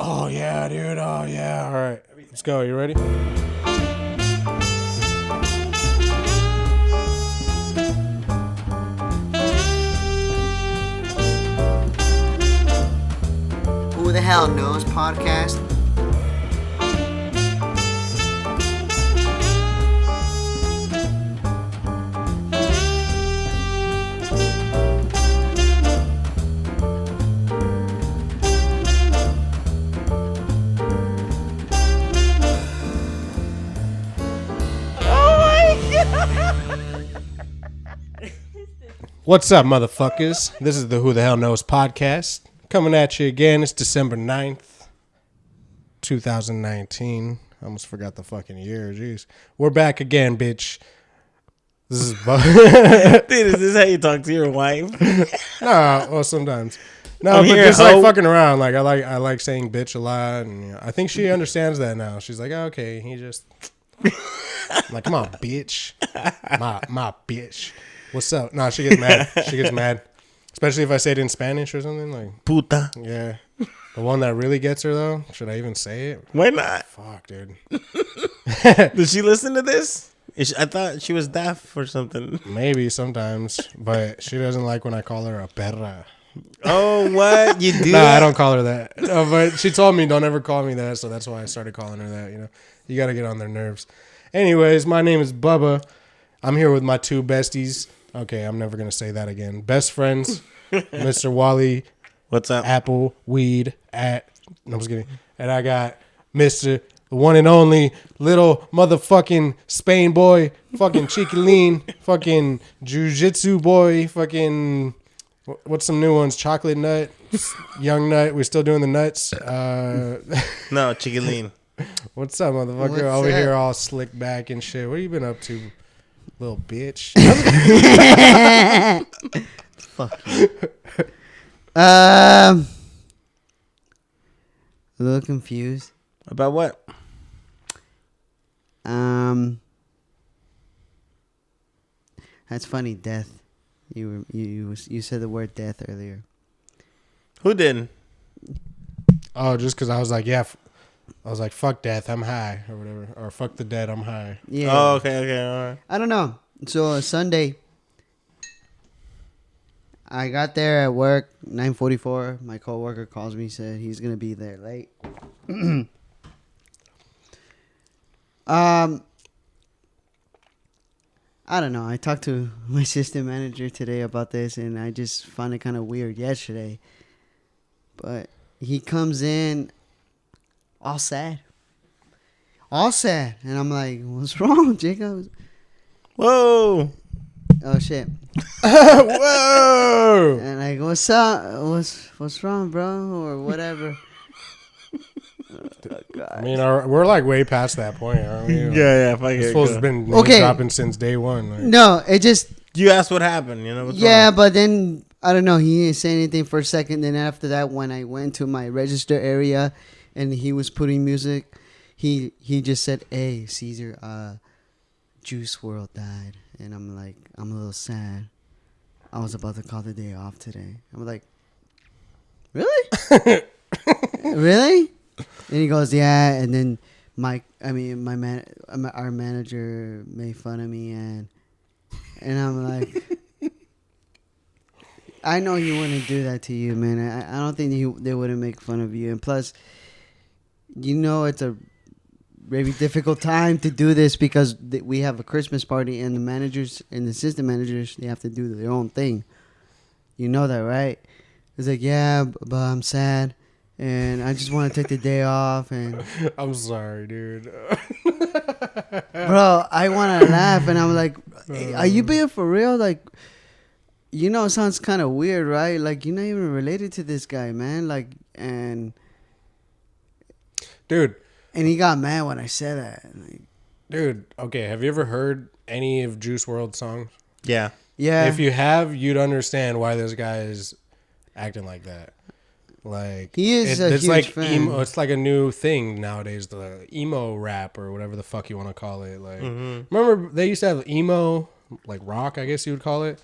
Oh, yeah, dude. Oh, yeah. All right. Let's go. You ready? Who the Hell Knows podcast. What's up, motherfuckers? This is the Who the Hell Knows podcast. Coming at you again. It's December 9th, 2019. I almost forgot the fucking year. Jeez. We're back again, bitch. This is... Dude, is this how you talk to your wife? Nah, well, sometimes. No, but just like fucking around. Like I like saying bitch a lot, and you know, I think she understands that now. She's like, oh, okay, he just... I'm like, come on, bitch. My bitch. What's up? Nah, she gets mad. She gets mad. Especially if I say it in Spanish or something. Like, puta. Yeah. The one that really gets her, though, should I even say it? Why not? Fuck, dude. Does she listen to this? I thought she was deaf or something. Maybe sometimes, but she doesn't like when I call her a perra. Oh, what? You do? Nah, I don't call her that. No, but she told me don't ever call me that, so that's why I started calling her that, you know. You got to get on their nerves. Anyways, my name is Bubba. I'm here with my two besties. Okay, I'm never going to say that again. Best friends, Mr. Wally. What's up? Apple, weed, no, I'm just kidding. And I got Mr. the one and only little motherfucking Spain boy, fucking Chikilean, fucking Jiu Jitsu boy, fucking, what's some new ones? Chocolate nut, young nut. We're still doing the nuts. No, Chikilean. What's up, motherfucker? What's Over up? here all slick back and shit. What have you been up to, little bitch? Fuck you. A little confused. About what? That's funny. Death. You said the word death earlier. Who did? Oh, just because I was like, yeah. I was like, fuck death, I'm high, or whatever. Or fuck the dead, I'm high. Yeah. Oh, okay, all right. I don't know. So Sunday, I got there at work 9:44. My coworker calls me, said he's gonna be there late. I don't know. I talked to my assistant manager today about this, and I just found it kind of weird yesterday. But he comes in all sad. And I'm like, what's wrong, Jacob? Whoa. Oh, shit. Whoa! And like, what's up? What's wrong, bro? Or whatever. Oh, God. I mean, we're like way past that point, aren't we? Yeah, if I This get fool's go. been Okay. dropping since day one. Like. No, it just... You asked what happened, you know? What's wrong? But then, I don't know. He didn't say anything for a second. Then after that, when I went to my register area and he was putting music, he just said, hey, Caesar, Juice WRLD died. And I'm like, I'm a little sad. I was about to call the day off today. I'm like, really? Really? And he goes, yeah. And then our manager made fun of me, and I'm like, I know he wouldn't do that to you, man. I don't think they wouldn't make fun of you. And plus, you know, it's a very difficult time to do this because we have a Christmas party, and the managers and the assistant managers, they have to do their own thing. You know that, right? It's like, yeah, but I'm sad, and I just want to take the day off. And I'm sorry, dude. bro, I want to laugh, and I'm like, hey, are you being for real? Like, you know, it sounds kind of weird, right? Like, you're not even related to this guy, man. Like, and Dude. And he got mad when I said that. Like, dude, okay, have you ever heard any of Juice WRLD songs? Yeah. Yeah. If you have, you'd understand why this guy is acting like that. Like, he is a it's huge like fan. emo, it's like a new thing nowadays, the emo rap or whatever the fuck you want to call it. Like, remember they used to have emo, like rock, I guess you would call it,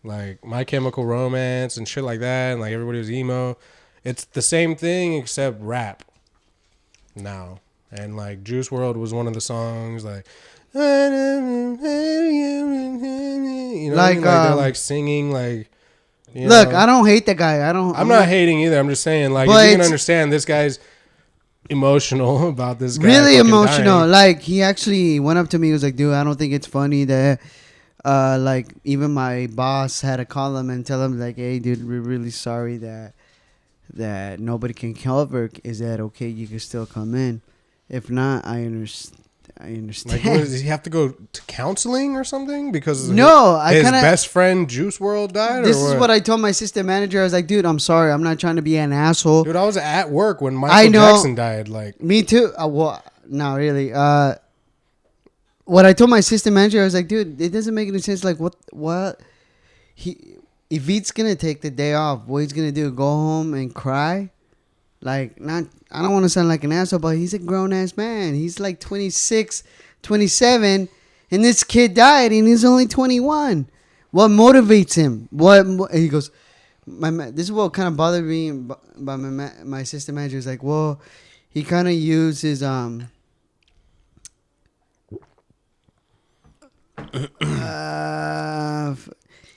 like My Chemical Romance and shit like that, and like everybody was emo. It's the same thing except rap. now. And like Juice World was one of the songs like, you know, like, they're like singing like. Look, I don't hate the guy. I'm not hating either. I'm just saying, like, if you can understand, this guy's emotional about this guy. Really emotional. Dying. Like, he actually went up to me. He was like, dude, I don't think it's funny that, like, even my boss had to call him and tell him, like, hey, dude, we're really sorry that nobody can cover. Is that okay? You can still come in. If not, I understand. Like, does he have to go to counseling or something? Because his best friend Juice World died? This is what I told my assistant manager. I was like, dude, I'm sorry. I'm not trying to be an asshole. Dude, I was at work when Michael Jackson died. Like, me too. Well, not really. What I told my assistant manager, I was like, dude, it doesn't make any sense. Like, what? If he's going to take the day off, what he's going to do? Go home and cry? Like, I don't want to sound like an asshole, but he's a grown-ass man. He's like 26, 27, and this kid died, and he's only 21. What motivates him? He goes, this is what kind of bothered me by my assistant manager. Is like, well, he kind of uses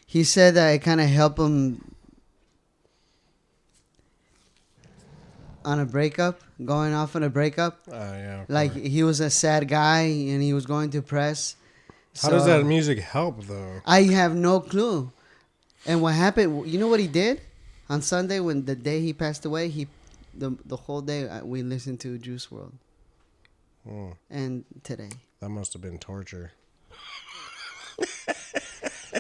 he said that it kind of helped him on a breakup, going off on a breakup. Yeah. Like, he was a sad guy and he was going to press. How does that music help, though? I have no clue. And what happened, you know what he did? On Sunday, when the day he passed away, the whole day we listened to Juice World. And today. That must have been torture.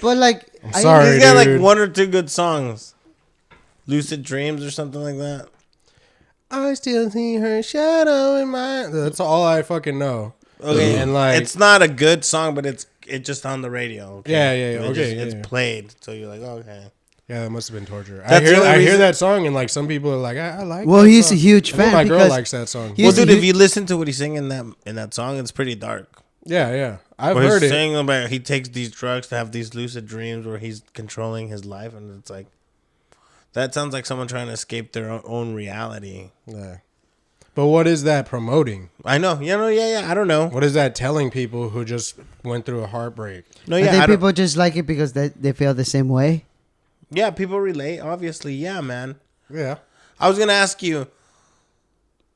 But like, I'm sorry, he's got like one or two good songs. Lucid Dreams or something like that. I still see her shadow in my... That's all I fucking know. Okay, and like, it's not a good song, but it's just on the radio. Okay? Yeah. It's played, so you're like, okay. Yeah, that must have been torture. I hear that song, and like some people are like, I like. Well, he's song. a huge fan. My girl likes that song. Well, dude, if you listen to what he's singing in that song, it's pretty dark. Yeah, I've heard it. He's saying about he takes these drugs to have these lucid dreams where he's controlling his life, and it's like that sounds like someone trying to escape their own reality. Yeah. But what is that promoting? I know. Yeah. I don't know. What is that telling people who just went through a heartbreak? No, yeah. I think people just like it because they feel the same way. Yeah, people relate, obviously. Yeah, man. Yeah. I was going to ask you,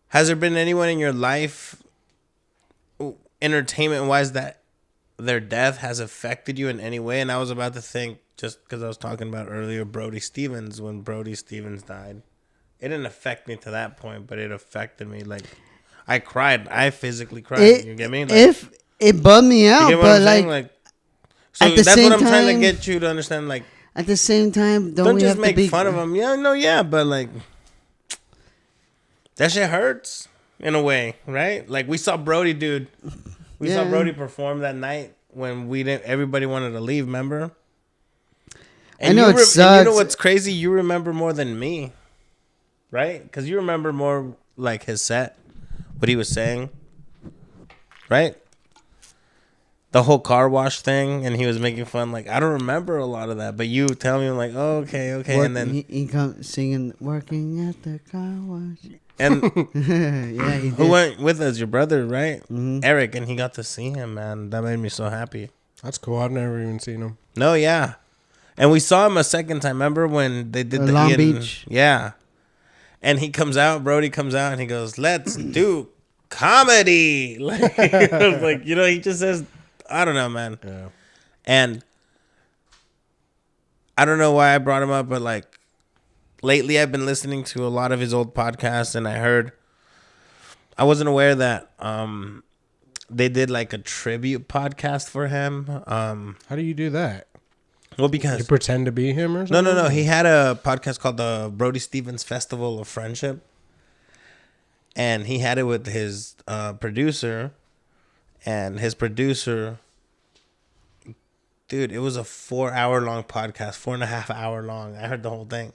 has there been anyone in your life, entertainment-wise, that their death has affected you in any way? And I was about to think, just because I was talking about earlier, Brody Stevens, when Brody Stevens died. It didn't affect me to that point, but it affected me. Like, I cried. I physically cried. You get me? Like, if it bummed me out, but like so at the that's same what I'm trying to time, get you to understand. Like, at the same time, don't we just have make to be fun of him. Yeah, but like, that shit hurts in a way, right? Like, we saw Brody, dude. We saw Brody perform that night when everybody wanted to leave. Remember? And I know it sucks. And you know what's crazy? You remember more than me. Right? Because you remember more like his set, what he was saying. Right? The whole car wash thing, and he was making fun. Like, I don't remember a lot of that, but you tell me, I'm like, oh, okay. And then he comes singing, working at the car wash. And yeah, he did. Who went with us? Your brother, right? Mm-hmm. Eric, and he got to see him, man. That made me so happy. That's cool. I've never even seen him. No, yeah. And we saw him a second time. Remember when they did the Long Beach? Yeah. And he comes out, Brody comes out, and he goes, let's do comedy. Like, he just says, I don't know, man. Yeah. And I don't know why I brought him up, but like lately I've been listening to a lot of his old podcasts, and I wasn't aware that they did like a tribute podcast for him. How do you do that? Well, because you pretend to be him or something? No. He had a podcast called the Brody Stevens Festival of Friendship. And he had it with his producer. And his producer, dude, it was a 4-hour-long podcast, 4.5 hour long. I heard the whole thing.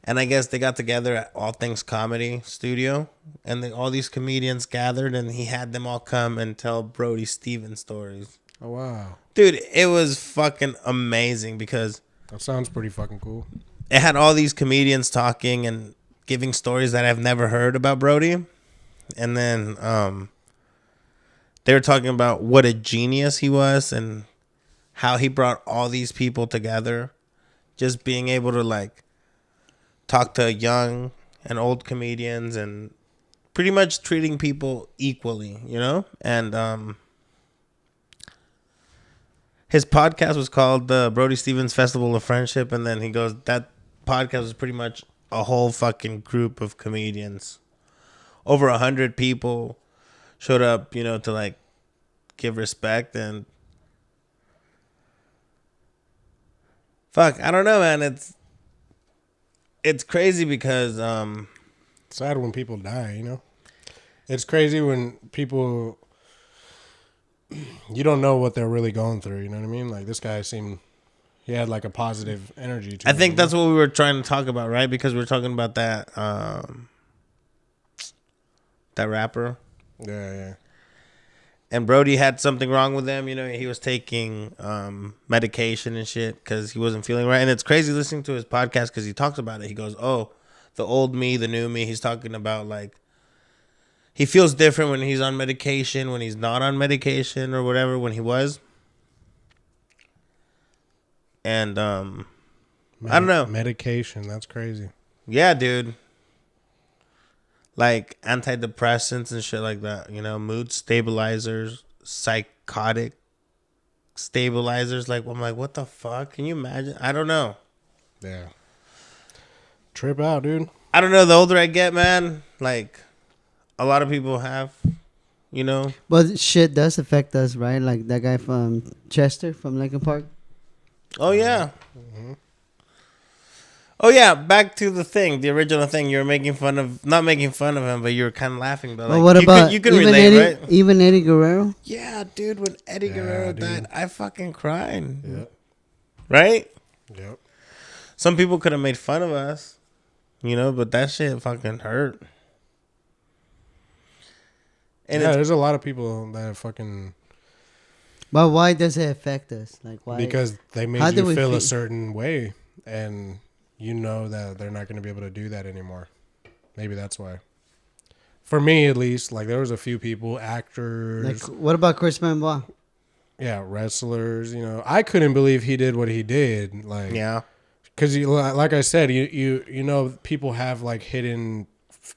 And I guess they got together at All Things Comedy Studio. And all these comedians gathered, and he had them all come and tell Brody Stevens stories. Oh, wow. Dude, it was fucking amazing because... That sounds pretty fucking cool. It had all these comedians talking and giving stories that I've never heard about Brody. and then they were talking about what a genius he was and how he brought all these people together, just being able to like talk to young and old comedians and pretty much treating people equally, you know? And his podcast was called the Brody Stevens Festival of Friendship, and then he goes, that podcast was pretty much a whole fucking group of comedians. Over 100 people showed up, you know, to like give respect. And fuck, I don't know, man. It's crazy because it's sad when people die, you know? It's crazy when people, you don't know what they're really going through, you know what I mean? Like this guy he had like a positive energy to him. I think that's what we were trying to talk about, right? Because we were talking about that that rapper. Yeah. And Brody had something wrong with him. You know, he was taking medication and shit because he wasn't feeling right. And it's crazy listening to his podcast because he talks about it. He goes, oh, the old me, the new me. He's talking about like he feels different when he's on medication, when he's not on medication or whatever, when he was. And I don't know. Medication, that's crazy. Yeah, dude. Like antidepressants and shit like that, you know, mood stabilizers, psychotic stabilizers. Like, I'm like, what the fuck? Can you imagine? I don't know. Yeah. Trip out, dude. I don't know. The older I get, man, like a lot of people have, you know. But shit does affect us, right? Like that guy from Chester from Lincoln Park. Oh, yeah. Mm-hmm. Oh, yeah. Back to the thing, the original thing. You were making fun of, not making fun of him, but you were kind of laughing. But well, what about you can relate, Eddie, right? Even Eddie Guerrero? Yeah, dude. When Eddie Guerrero died, I fucking cried. Yeah. Right? Yep. Some people could have made fun of us, you know, but that shit fucking hurt. And yeah, there's a lot of people that fucking... But why does it affect us? Like why? Because they made you feel a certain way, and you know that they're not going to be able to do that anymore. Maybe that's why. For me, at least, like there was a few people, actors. Like, what about Chris Benoit? Yeah, wrestlers. You know, I couldn't believe he did what he did. Like, yeah, because like I said, you know, people have like hidden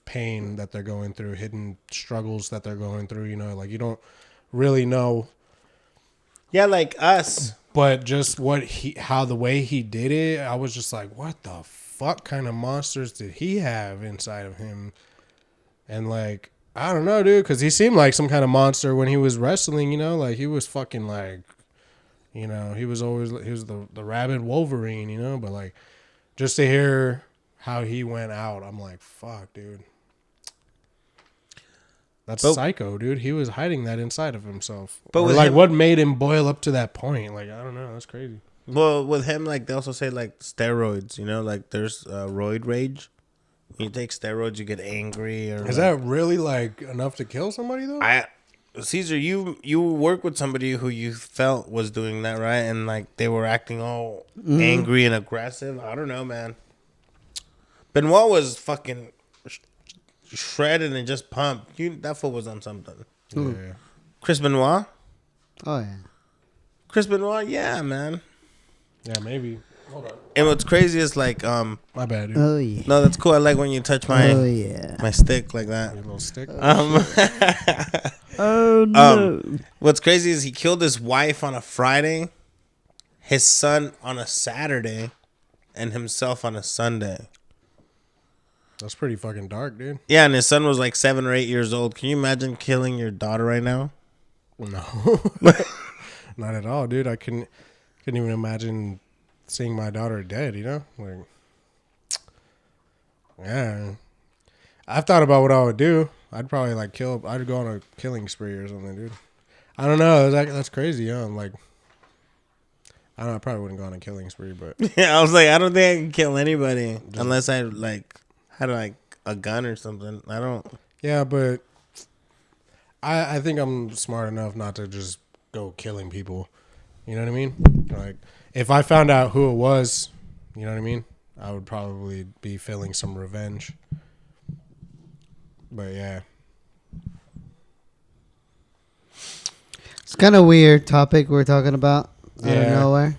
pain that they're going through, hidden struggles that they're going through. You know, like you don't really know. Yeah, like us. But just how the way he did it, I was just like, what the fuck kind of monsters did he have inside of him? And like, I don't know, dude, because he seemed like some kind of monster when he was wrestling, you know? Like, he was fucking like, you know, he was the rabid Wolverine, you know? But like, just to hear how he went out, I'm like, fuck, dude. That's psycho, dude. He was hiding that inside of himself. But like, what made him boil up to that point? Like, I don't know. That's crazy. Well, with him, like, they also say, like, steroids, you know? Like, there's roid rage. When you take steroids, you get angry. Is that really, like, enough to kill somebody, though? Caesar, you work with somebody who you felt was doing that, right? And, like, they were acting all angry and aggressive. I don't know, man. Benoit was fucking... shredded and just pumped. That fool was on something. Yeah. Chris Benoit? Oh, yeah. Chris Benoit? Yeah, man. Yeah, maybe. Hold on. And what's crazy is like, my bad, dude. Oh, yeah. No, that's cool. I like when you touch my my stick like that. Your little stick. Oh, no. What's crazy is he killed his wife on a Friday, his son on a Saturday, and himself on a Sunday. That's pretty fucking dark, dude. Yeah, and his son was like 7 or 8 years old. Can you imagine killing your daughter right now? No. Not at all, dude. I couldn't even imagine seeing my daughter dead, you know? Like, yeah. I've thought about what I would do. I'd probably like I'd go on a killing spree or something, dude. I don't know. That's crazy, huh? Like, I don't know. I probably wouldn't go on a killing spree, but. Yeah, I was like, I don't think I can kill anybody unless I like had like a gun or something. I don't. Yeah, but I think I'm smart enough not to just go killing people. You know what I mean? Like, if I found out who it was, you know what I mean? I would probably be feeling some revenge. But yeah. It's kind of weird topic we're talking about out of nowhere.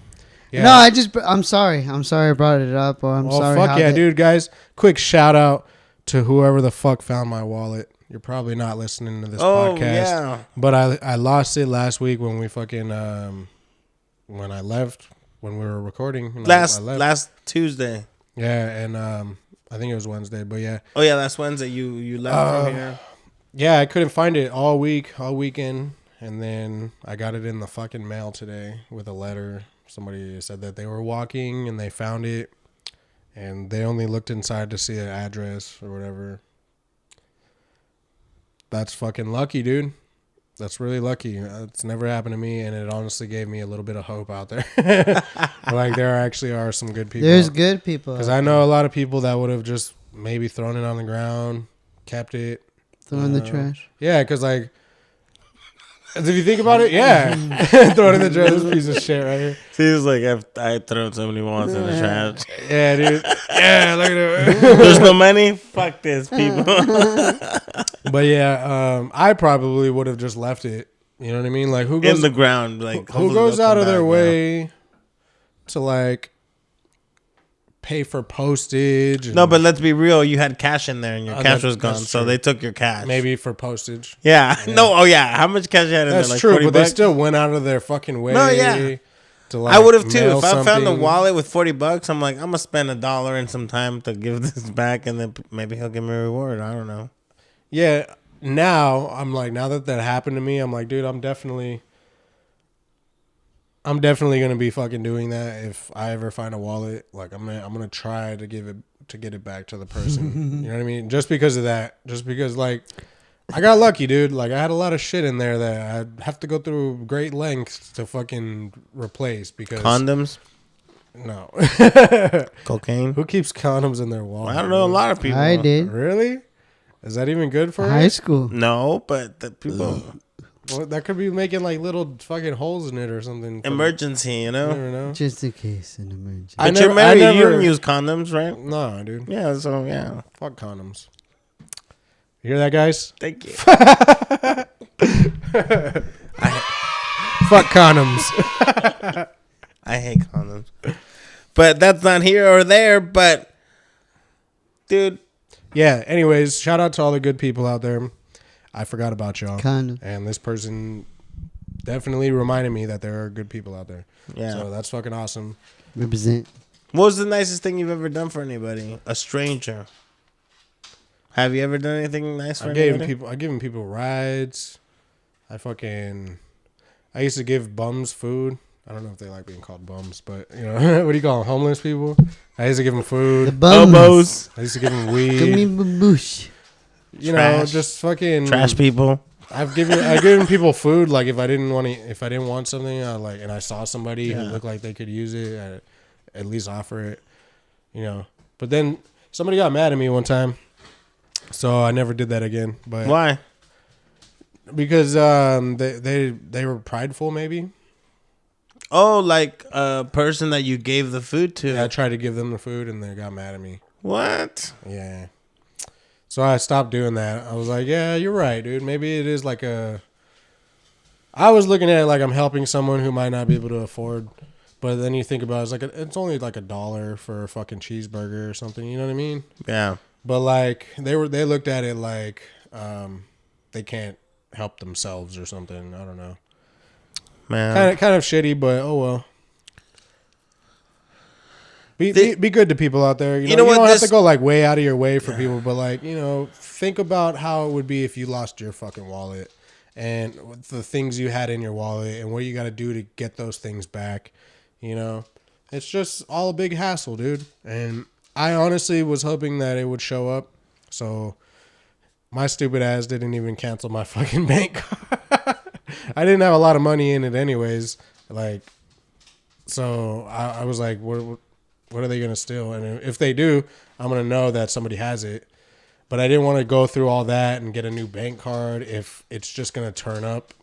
Yeah. No, I'm sorry. I'm sorry I brought it up, or I'm sorry. Fuck yeah, dude, guys. Quick shout out to whoever the fuck found my wallet. You're probably not listening to this podcast. Yeah. But I lost it last week when we fucking when I left, when we were recording. Last Tuesday. Yeah, and I think it was Wednesday, but yeah. Oh yeah, last Wednesday you left from here. Yeah, I couldn't find it all weekend, and then I got it in the fucking mail today with a letter. Somebody said that they were walking and they found it, and they only looked inside to see an address or whatever. That's fucking lucky, dude. That's really lucky. It's never happened to me, and it honestly gave me a little bit of hope out there. Like, there actually are some good people. There's good people. Because I know a lot of people that would have just maybe thrown it on the ground, kept it. Throw in the trash. Yeah, because, like, if you think about it, yeah. Throw it in the trash. This piece of shit right here. Seems like I thrown so many wants in the trash. Yeah, dude. Yeah, look at it. There's no money? Fuck this, people. But yeah, I probably would have just left it. You know what I mean? Like, who goes in the ground? Like, who goes out of their way to, like, pay for postage? No, but let's be real. You had cash in there, and your cash was gone, so they took your cash. Maybe for postage. Yeah. No. Oh yeah. How much cash you had in that's there? Like true, $40 but they still went out of their fucking way. No, yeah. To, like, I would have too. If something. I found a wallet with $40, I'm like, I'm gonna spend $1 and some time to give this back, and then maybe he'll give me a reward. I don't know. Yeah. Now I'm like, now that happened to me, I'm like, dude, I'm definitely gonna be fucking doing that if I ever find a wallet. Like, I'm gonna try to get it back to the person. You know what I mean? Just because of that. Just because, like, I got lucky, dude. Like, I had a lot of shit in there that I'd have to go through great lengths to fucking replace. Because condoms. No. Cocaine. Who keeps condoms in their wallet? I don't know. A lot of people. I did. Really? Is that even good for high school? No, but the people. Well, that could be making, like, little fucking holes in it or something. Emergency, you know? You never know. Just in case an emergency. But you're married. You don't use condoms, right? No, dude. Yeah, so, yeah. Fuck condoms. You hear that, guys? Thank you. Fuck condoms. I hate condoms. But that's not here or there, but, dude. Yeah, anyways, shout out to all the good people out there. I forgot about y'all. Condom. And this person definitely reminded me that there are good people out there. Yeah. So that's fucking awesome. Represent. What was the nicest thing you've ever done for anybody? A stranger. Have you ever done anything nice for anybody? I given people rides. I used to give bums food. I don't know if they like being called bums, but, you know, what do you call them? Homeless people? I used to give them food. The bums. I used to give them weed. Give me baboosh. You know, just fucking trash people. I've given people food. Like, if I didn't want something, and I saw somebody who looked like they could use it, I'd at least offer it. You know, but then somebody got mad at me one time, so I never did that again. But why? Because they were prideful, maybe. Oh, like a person that you gave the food to. Yeah, I tried to give them the food, and they got mad at me. What? Yeah. So I stopped doing that. I was like, yeah, you're right, dude. Maybe it is like I was looking at it like I'm helping someone who might not be able to afford. But then you think about it, it's only like $1 for a fucking cheeseburger or something. You know what I mean? Yeah. But, like, they looked at it like they can't help themselves or something. I don't know. Man. Kind of shitty, but oh well. Be good to people out there. You know what? You don't have to go, like, way out of your way for people, but, like, you know, think about how it would be if you lost your fucking wallet and the things you had in your wallet and what you got to do to get those things back. You know, it's just all a big hassle, dude. And I honestly was hoping that it would show up. So my stupid ass didn't even cancel my fucking bank card. I didn't have a lot of money in it anyways. Like, so I was like, what are they going to steal? And if they do, I'm going to know that somebody has it. But I didn't want to go through all that and get a new bank card if it's just going to turn up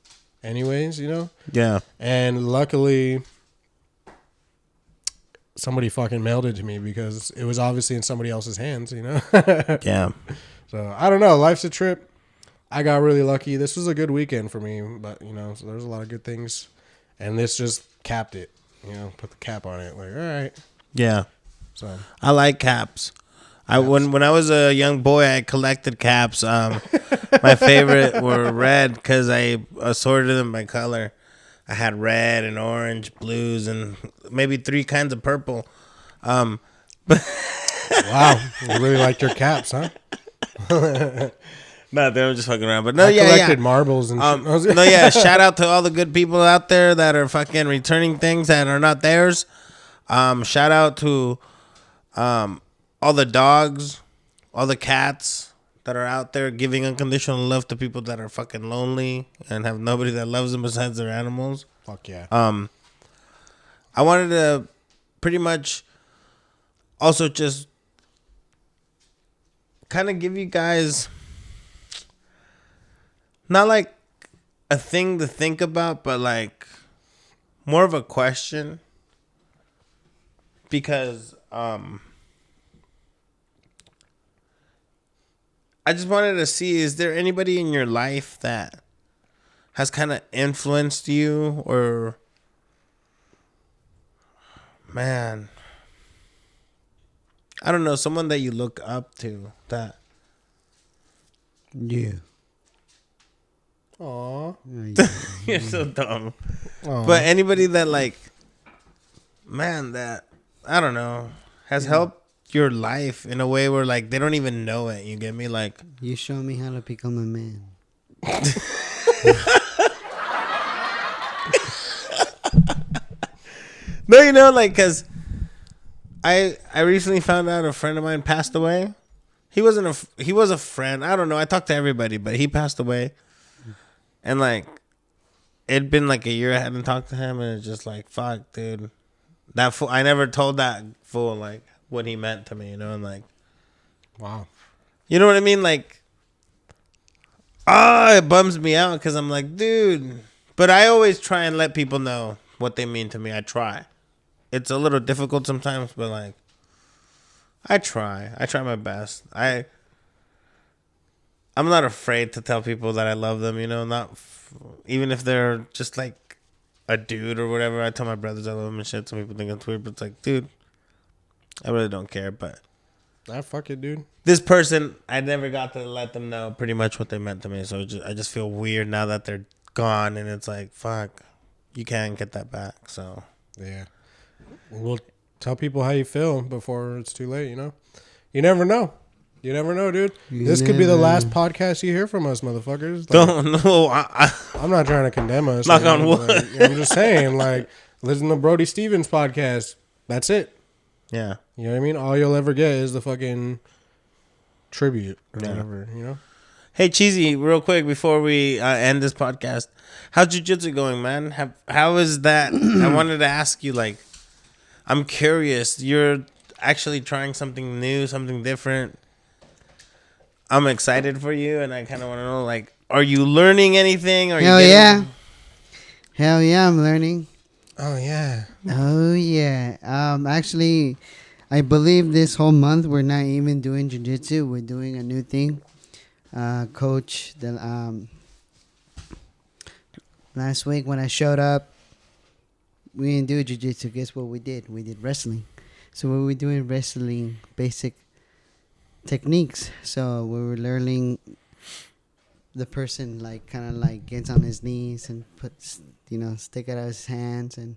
anyways, you know? Yeah. And luckily, somebody fucking mailed it to me because it was obviously in somebody else's hands, you know? Yeah. So, I don't know. Life's a trip. I got really lucky. This was a good weekend for me, but so there's a lot of good things, and this just capped it. Put the cap on it. Like, all right. Yeah. So I like caps. When I was a young boy, I collected caps. My favorite were red because I assorted them by color. I had red and orange, blues, and maybe 3 kinds of purple. Wow, you really like your caps, huh? No, they were just fucking around. But no, I collected marbles and shit. No, yeah. Shout out to all the good people out there that are fucking returning things that are not theirs. Shout out to all the dogs, all the cats that are out there giving unconditional love to people that are fucking lonely and have nobody that loves them besides their animals. Fuck yeah. I wanted to pretty much also just kind of give you guys not like a thing to think about, but like more of a question, because I just wanted to see, is there anybody in your life that has kind of influenced you, or man, I don't know, someone that you look up to that. Yeah. Aw. You're so dumb. Aw. But anybody that like, man, that, I don't know, has helped your life in a way where like they don't even know it. You get me? Like, You show me how to become a man. no, like, cause I recently found out a friend of mine passed away. He was a friend. I don't know. I talked to everybody, but he passed away. And like, it'd been like a year I hadn't talked to him, and it's just like, fuck, dude. That fool, I never told that fool like what he meant to me, and like, Wow. you know what I mean? Like, it bums me out because I'm like, dude. But I always try and let people know what they mean to me. I try. It's a little difficult sometimes, but like, I try. I try my best. I'm not afraid to tell people that I love them, even if they're just like a dude or whatever. I tell my brothers I love them and shit. Some people think it's weird, but it's like, dude, I really don't care. But Fuck it, dude. this person, I never got to let them know pretty much what they meant to me. So I just feel weird now that they're gone, and it's like, fuck, you can't get that back. So Yeah. Well, tell people how you feel before it's too late, You never know. You never know, dude. This could be the last podcast you hear from us, motherfuckers. Like, don't know. I'm not trying to condemn us. Knock on wood. Like, I'm just saying, like, listen to Brody Stevens' podcast. That's it. Yeah. You know what I mean? All you'll ever get is the fucking tribute or whatever, Hey, Cheesy, real quick before we end this podcast, how's Jiu Jitsu going, man? How is that? I wanted to ask you, like, I'm curious. You're actually trying something new, something different. I'm excited for you, and I kind of want to know, like, are you learning anything? Hell yeah, I'm learning. Oh, yeah. Oh yeah. Actually, I believe this whole month we're not even doing jiu-jitsu. We're doing a new thing. Coach, last week when I showed up, we didn't do jiu-jitsu. Guess what we did? We did wrestling. So we were doing wrestling basic techniques. So we were learning the person like kind of like gets on his knees and puts, stick out his hands and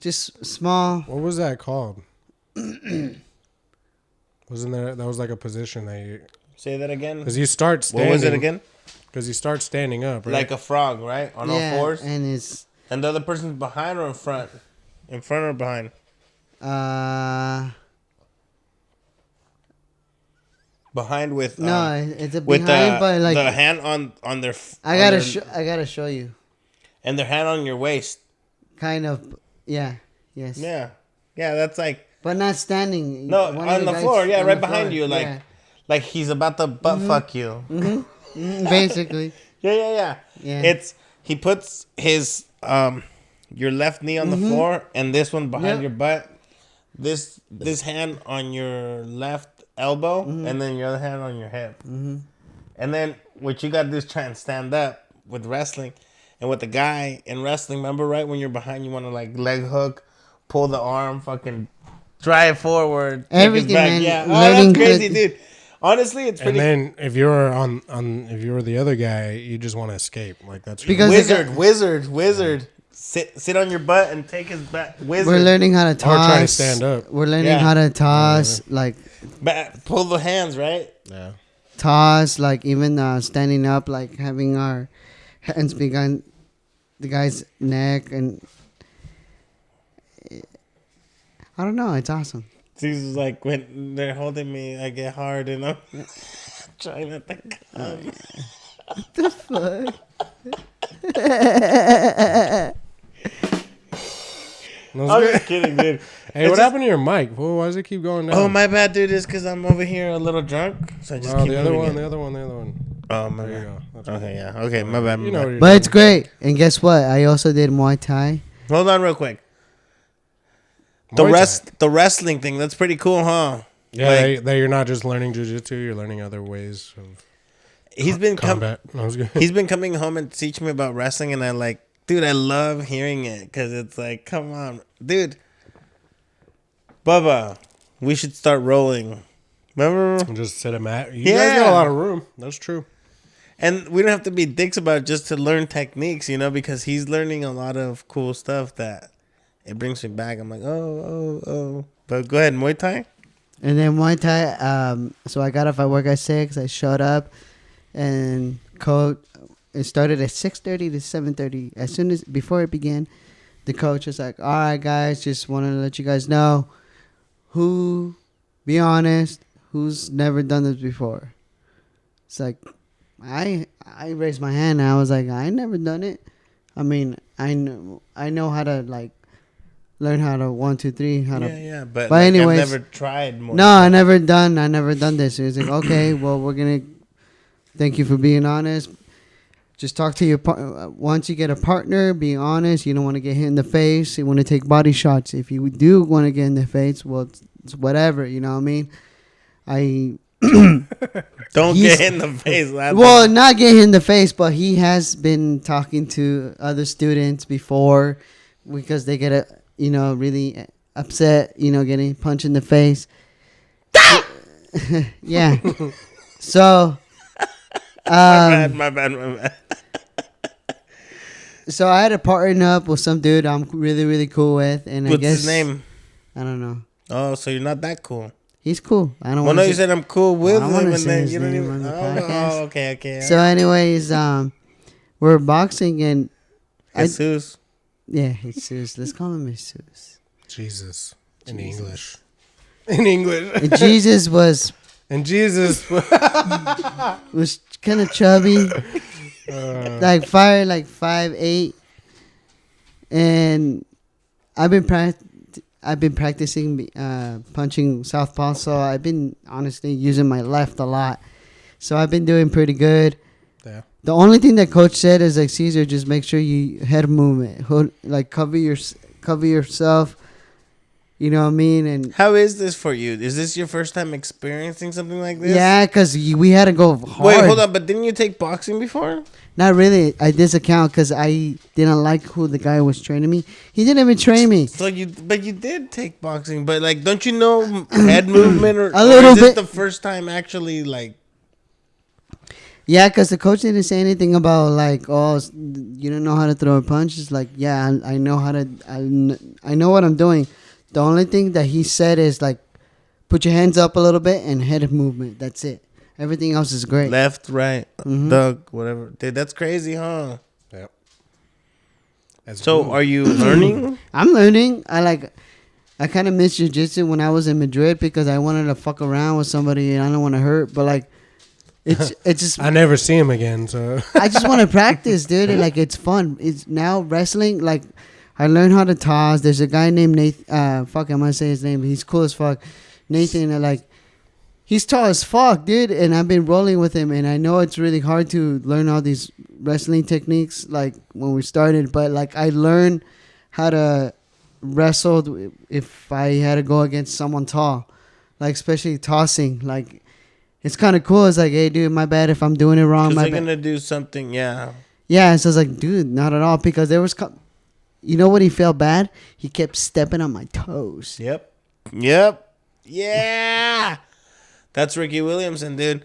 just small. What was that called? Wasn't there? That was like a position that you. Say that again. Because you start standing. What was it again? Because you start standing up, right? Like a frog, right? On all fours. And the other person's behind or in front? In front or behind? Behind with it's a behind, but like the hand on their. I gotta show you. And their hand on your waist. Kind of, yeah, yes. Yeah, that's like. But not standing. No, on the floor. Yeah, right behind you, like he's about to butt fuck you. Mm-hmm. Basically. Yeah. He puts his your left knee on the floor and this one behind your butt. This hand on your left elbow and then your other hand on your hip. And then what you gotta do is try and stand up with wrestling, and with the guy in wrestling. Remember, right when you're behind, you want to like leg hook, pull the arm, fucking drive forward, everything, man. Yeah, Learning that's crazy, dude. Honestly, it's pretty. And then if you're if you're the other guy, you just want to escape. Like that's because wizard. Sit on your butt and take his back. Wizard. We're learning how to toss. Or try to stand up. We're learning how to toss, like pull the hands, right? Yeah. Toss, like even standing up, like having our hands behind the guy's neck, and I don't know. It's awesome. It's like when they're holding me, I get hard and I'm trying not to come. What the fuck? I'm just kidding, dude. Hey, what happened to your mic? Why does it keep going down? Oh, my bad, dude. It's because I'm over here a little drunk, so I just keep the other moving one, it. the other one. Oh, my There you bad. go. Okay, yeah. Okay, my bad. You know what you're But doing. it's great. And guess what? I also did Muay Thai. Hold on real quick. Muay Thai. The wrestling thing, that's pretty cool, huh? Yeah, that you're not just learning jiu-jitsu, you're learning other ways of combat. That was good. He's been coming home and teaching me about wrestling, and I like, dude, I love hearing it because it's like, come on, dude. Bubba, we should start rolling. Remember? Just sit a mat. You guys got a lot of room. That's true. And we don't have to be dicks about it just to learn techniques, because he's learning a lot of cool stuff that it brings me back. I'm like, oh. But go ahead, Muay Thai? And then Muay Thai, so I got off at work at 6. I showed up, and it started at 6:30 to 7:30. Before it began, the coach was like, all right, guys, just wanted to let you guys know be honest, who's never done this before. It's like, I raised my hand, and I was like, I ain't never done it. I mean, I know how to, like, learn how to 1, 2, 3. Yeah, but like, anyways, I've never tried more. No, I never done this. He was like, okay, well, we're gonna thank you for being honest. Just talk to your once you get a partner, be honest. You don't want to get hit in the face. You want to take body shots. If you do want to get in the face, well, it's whatever. You know what I mean? Don't get hit in the face. Well, not get hit in the face, but he has been talking to other students before because they get really upset, getting punched in the face. Yeah. So, my bad. So I had to partner up with some dude I'm really, really cool with, and What's I guess his name? I don't know. Oh, so you're not that cool. He's cool. I don't. Well, no, you said I'm cool with him, and then you don't name even. on the podcast. Oh, okay. So, anyways, we're boxing, and Jesus. Jesus. Let's call him Jesus. Jesus. In English. And Jesus was. And Jesus was kind of chubby, like 5'8", and I've been practicing punching southpaw, so I've been honestly using my left a lot. So I've been doing pretty good. Yeah. The only thing that coach said is like, Caesar, just make sure you head movement, like cover yourself. You know what I mean? And how is this for you? Is this your first time experiencing something like this? Yeah, because we had to go hard. Wait, hold on. But didn't you take boxing before? Not really. I discount because I didn't like who the guy was training me. He didn't even train me. So you did take boxing, but like, don't you know head movement or a little is bit? This the first time actually like? Yeah, because the coach didn't say anything about like, oh, you don't know how to throw a punch. It's like, yeah, I know how to. I know what I'm doing. The only thing that he said is like, put your hands up a little bit and head movement. That's it. Everything else is great. Left, right, Doug, whatever. Dude, that's crazy, huh? Yep. So, are you learning? I'm learning. I kind of miss Jiu Jitsu when I was in Madrid because I wanted to fuck around with somebody and I don't want to hurt. But like, it's just I never see him again. So I just want to practice, dude. And, like, it's fun. It's now wrestling. Like, I learned how to toss. There's a guy named Nathan. Fuck, I'm gonna say his name. He's cool as fuck. Nathan, like, he's tall as fuck, dude. And I've been rolling with him. And I know it's really hard to learn all these wrestling techniques, like, when we started. But, like, I learned how to wrestle if I had to go against someone tall. Like, especially tossing. Like, it's kind of cool. It's like, hey, dude, my bad if I'm doing it wrong. Because My they're bad. gonna do something. Yeah. Yeah, and so it's like, dude, not at all. Because there was, you know, when he felt bad, he kept stepping on my toes. Yep. Yeah. That's Ricky Williamson, dude.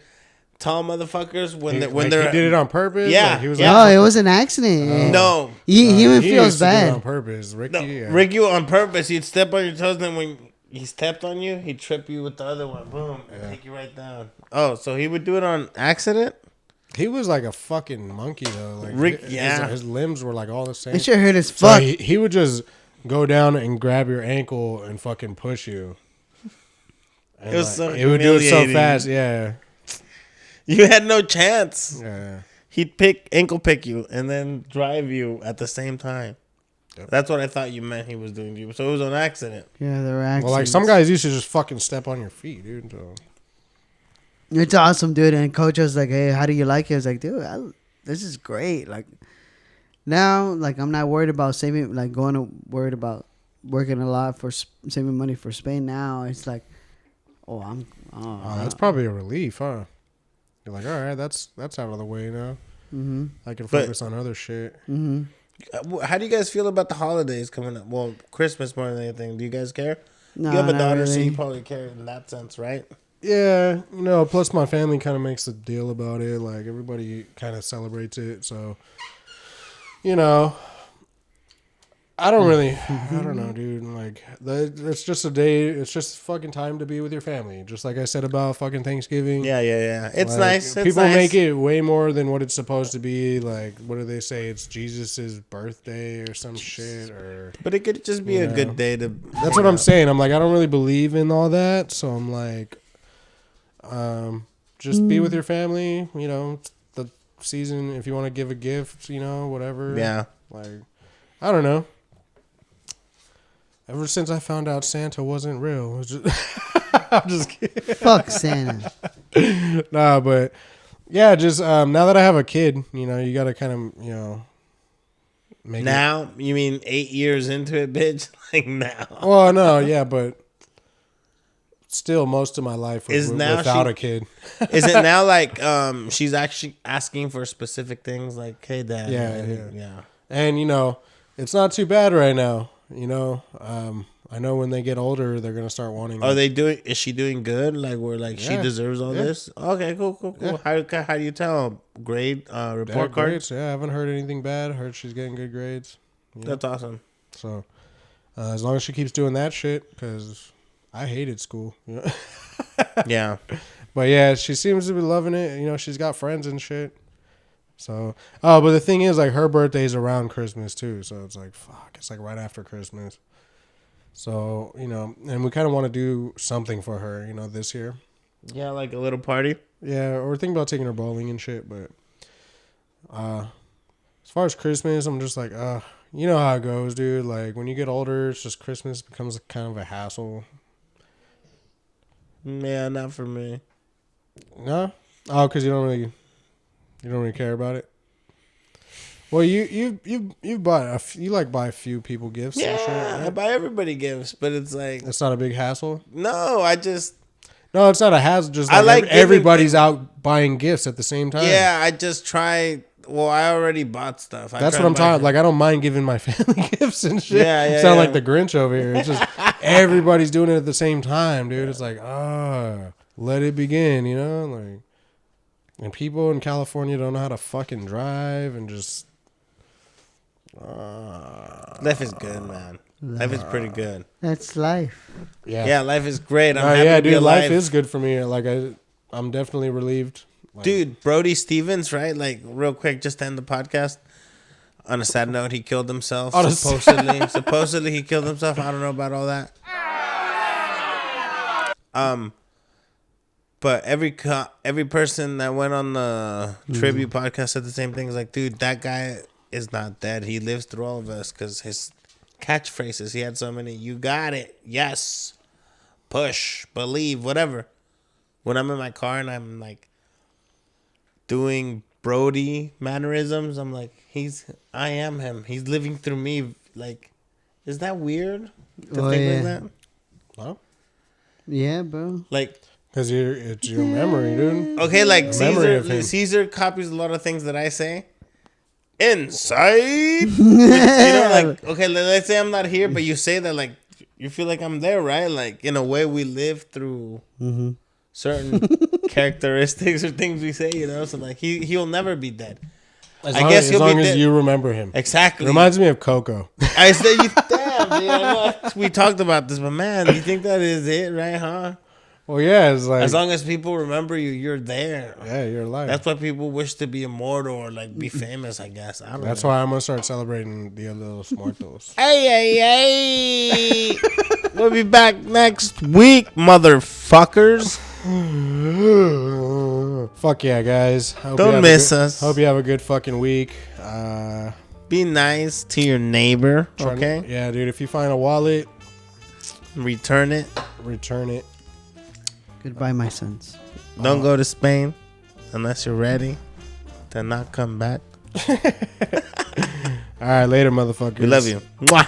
Tall motherfuckers when He they're did it on purpose. Yeah, Like, he was yeah. No, it was an accident. No. He even feels used to do it on bad. purpose. Ricky, No, yeah. Ricky on purpose. He'd step on your toes, then when he stepped on you, he'd trip you with the other one. Boom, and take you right down. Oh, so he would do it on accident? He was like a fucking monkey though. Like his limbs were like all the same. It sure hurt as So fuck. he would just go down and grab your ankle and fucking push you. And It was so it would do it so humiliating. fast. Yeah. You had no chance. Yeah. He'd ankle pick you and then drive you at the same time. Yep. That's what I thought you meant he was doing to you. So it was on accident. Yeah, there were accidents. Well, like some guys used to just fucking step on your feet, dude. So. It's awesome, dude. And coach was like, hey, how do you like it? I was like, dude, this is great. Like, now, like, I'm not worried about saving, like, worried about working a lot for saving money for Spain. Now it's like, oh, that's probably a relief, huh? You're like, all right, that's out of the way now. Mm-hmm. I can focus on other shit. Mm-hmm. How do you guys feel about the holidays coming up? Well, Christmas more than anything. Do you guys care? No, you have a not daughter, so really. you probably care in that sense, right? Yeah, plus my family kind of makes a deal about it. Like, everybody kind of celebrates it. So, I don't know, dude. Like, it's just a day. It's just fucking time to be with your family. Just like I said about fucking Thanksgiving. Yeah. It's Like, nice. It's people nice. make it way more than what it's supposed to be. Like, what do they say? It's Jesus's birthday or some shit. But it could just be a good day to... That's what I'm saying. I'm like, I don't really believe in all that. So I'm like, just be with your family. It's the season. If you want to give a gift, whatever. Yeah. Like, I don't know. Ever since I found out Santa wasn't real, I'm just kidding. Fuck Santa. Nah, but yeah, just now that I have a kid, you got to kind of, make now? You mean 8 years into it, bitch? Like now? Well, no, yeah, but still, most of my life was without a kid. Is it now like she's actually asking for specific things like, hey, Dad? Yeah. And, it's not too bad right now. I know when they get older, they're gonna start wanting. Is she doing good? Like, where like she deserves all this? Okay, cool. Yeah. How do you tell? Grade report card? Grades. Yeah, I haven't heard anything bad. I heard she's getting good grades. That's awesome. So, as long as she keeps doing that shit, because I hated school. Yeah. But yeah, she seems to be loving it. She's got friends and shit. So, but the thing is, like, her birthday's around Christmas too. So it's like, fuck, it's like right after Christmas. So, and we kind of want to do something for her, this year. Yeah, like a little party. Yeah, or we're thinking about taking her bowling and shit. But as far as Christmas, I'm just like, you know how it goes, dude. Like, when you get older, it's just Christmas becomes kind of a hassle. Yeah, not for me. No? Oh, because you don't really care about it. Well, you bought you buy a few people gifts. Yeah, and shit, right? I buy everybody gifts, but it's like It's not a big hassle. no, No, it's not a hassle. Just I like everybody's out buying gifts at the same time. Yeah, I just try. Well, I already bought stuff. That's what I'm talking. Like, I don't mind giving my family gifts and shit. Yeah. Sound like the Grinch over here. It's just everybody's doing it at the same time, dude. It's like, let it begin, like. And people in California don't know how to fucking drive and just. Life is good, man. Life is pretty good. That's life. Yeah, life is great. I'm happy to be dude, alive. life is good for me. Like, I'm definitely relieved. Like, Dude, Brody Stevens, right? Like, real quick, just to end the podcast. On a sad note, he killed himself. Supposedly he killed himself. I don't know about all that. But every person that went on the tribute podcast said the same thing. It's like, dude, that guy is not dead. He lives through all of us because his catchphrases, he had so many. You got it. Yes. Push. Believe. Whatever. When I'm in my car and I'm like doing Brody mannerisms, I'm like, I am him. He's living through me. Like, is that weird to think like that? Huh? Yeah, bro. Like, Because it's your memory, dude. Okay, like Memory of him. Caesar copies a lot of things that I say. Inside. Like, okay, let's say I'm not here, but you say that, like, you feel like I'm there, right? Like, in a way, we live through certain characteristics or things we say, So, like, he'll never be dead. As long as you remember him. Exactly. It reminds me of Coco. I said, damn, dude. I know we talked about this, but man, you think that is it, right, huh? Well, yeah, it's like... As long as people remember you, you're there. Yeah, you're alive. That's why people wish to be immortal or, like, be famous, I guess. I don't know. That's why I'm going to start celebrating Dia de los Muertos. Hey. We'll be back next week, motherfuckers. Fuck yeah, guys. Don't miss us. Hope you have a good fucking week. Be nice to your neighbor, okay? Yeah, dude. If you find a wallet, return it. Goodbye, my sons. Don't go to Spain unless you're ready to not come back. All right, later, motherfuckers. We love you. Mwah.